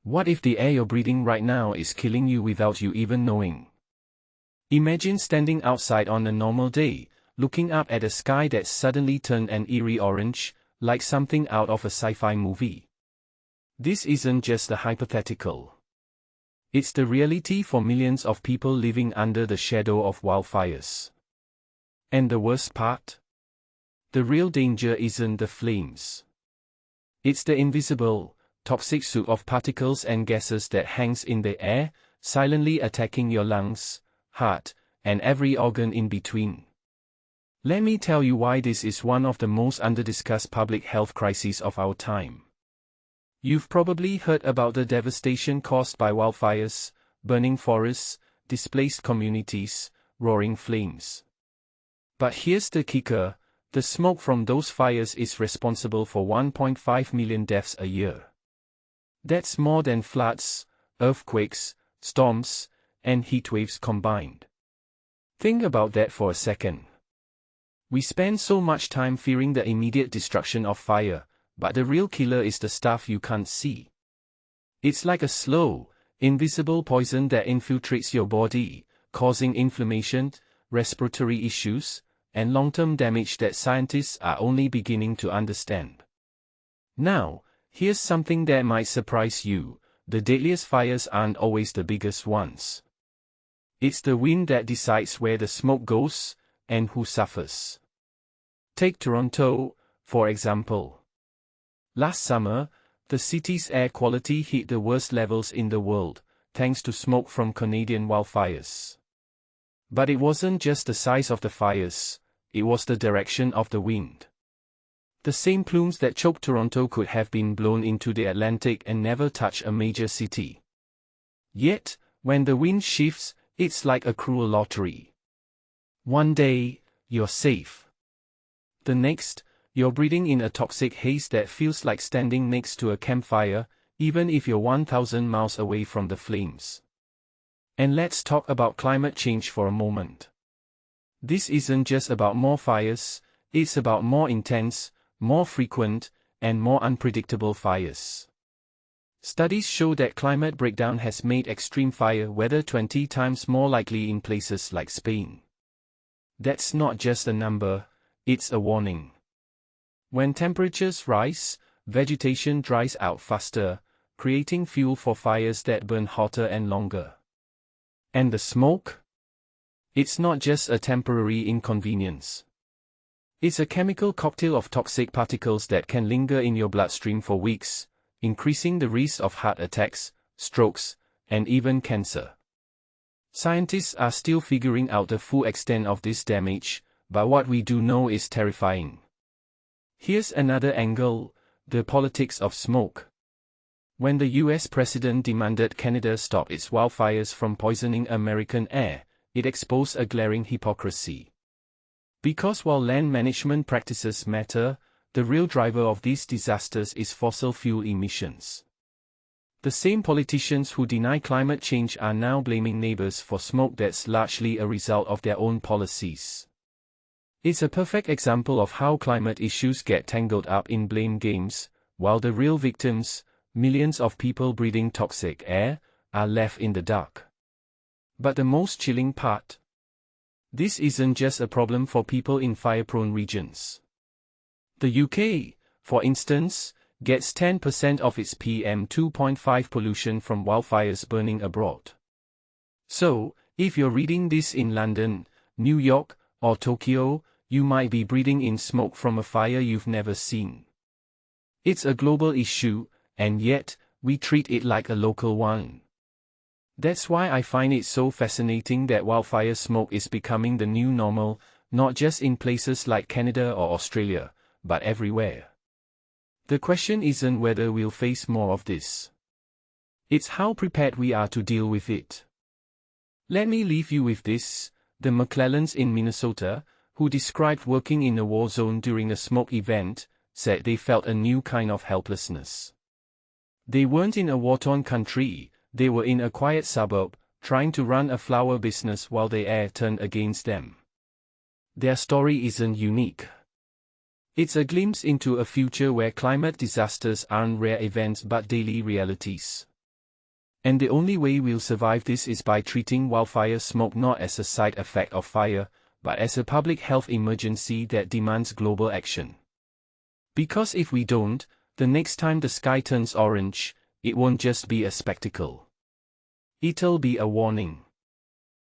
What if the air you're breathing right now is killing you without you even knowing? Imagine standing outside on a normal day, looking up at a sky that's suddenly turned an eerie orange, like something out of a sci-fi movie. This isn't just a hypothetical. It's the reality for millions of people living under the shadow of wildfires. And the worst part? The real danger isn't the flames. It's the invisible, toxic soup of particles and gases that hangs in the air, silently attacking your lungs, heart, and every organ in between. Let me tell you why this is one of the most under-discussed public health crises of our time. You've probably heard about the devastation caused by wildfires, burning forests, displaced communities, roaring flames. But here's the kicker: the smoke from those fires is responsible for 1.5 million deaths a year. That's more than floods, earthquakes, storms, and heatwaves combined. Think about that for a second. We spend so much time fearing the immediate destruction of fire, but the real killer is the stuff you can't see. It's like a slow, invisible poison that infiltrates your body, causing inflammation, respiratory issues, and long-term damage that scientists are only beginning to understand. Now, here's something that might surprise you: the deadliest fires aren't always the biggest ones. It's the wind that decides where the smoke goes, and who suffers. Take Toronto, for example. Last summer, the city's air quality hit the worst levels in the world, thanks to smoke from Canadian wildfires. But it wasn't just the size of the fires, it was the direction of the wind. The same plumes that choked Toronto could have been blown into the Atlantic and never touch a major city. Yet, when the wind shifts, it's like a cruel lottery. One day, you're safe. The next, you're breathing in a toxic haze that feels like standing next to a campfire, even if you're 1,000 miles away from the flames. And let's talk about climate change for a moment. This isn't just about more fires, it's about more intense, more frequent, and more unpredictable fires. Studies show that climate breakdown has made extreme fire weather 20 times more likely in places like Spain. That's not just a number, it's a warning. When temperatures rise, vegetation dries out faster, creating fuel for fires that burn hotter and longer. And the smoke? It's not just a temporary inconvenience. It's a chemical cocktail of toxic particles that can linger in your bloodstream for weeks, increasing the risk of heart attacks, strokes, and even cancer. Scientists are still figuring out the full extent of this damage, but what we do know is terrifying. Here's another angle: the politics of smoke. When the US president demanded Canada stop its wildfires from poisoning American air, it exposed a glaring hypocrisy. Because while land management practices matter, the real driver of these disasters is fossil fuel emissions. The same politicians who deny climate change are now blaming neighbors for smoke that's largely a result of their own policies. It's a perfect example of how climate issues get tangled up in blame games, while the real victims, millions of people breathing toxic air, are left in the dark. But the most chilling part? This isn't just a problem for people in fire-prone regions. The UK, for instance, gets 10% of its PM2.5 pollution from wildfires burning abroad. So, if you're reading this in London, New York, or Tokyo, you might be breathing in smoke from a fire you've never seen. It's a global issue, and yet, we treat it like a local one. That's why I find it so fascinating that wildfire smoke is becoming the new normal, not just in places like Canada or Australia, but everywhere. The question isn't whether we'll face more of this. It's how prepared we are to deal with it. Let me leave you with this: the McClellans in Minnesota, who described working in a war zone during a smoke event, said they felt a new kind of helplessness. They weren't in a war-torn country, they were in a quiet suburb, trying to run a flower business while the air turned against them. Their story isn't unique. It's a glimpse into a future where climate disasters aren't rare events but daily realities. And the only way we'll survive this is by treating wildfire smoke not as a side effect of fire, but as a public health emergency that demands global action. Because if we don't, the next time the sky turns orange, it won't just be a spectacle. It'll be a warning.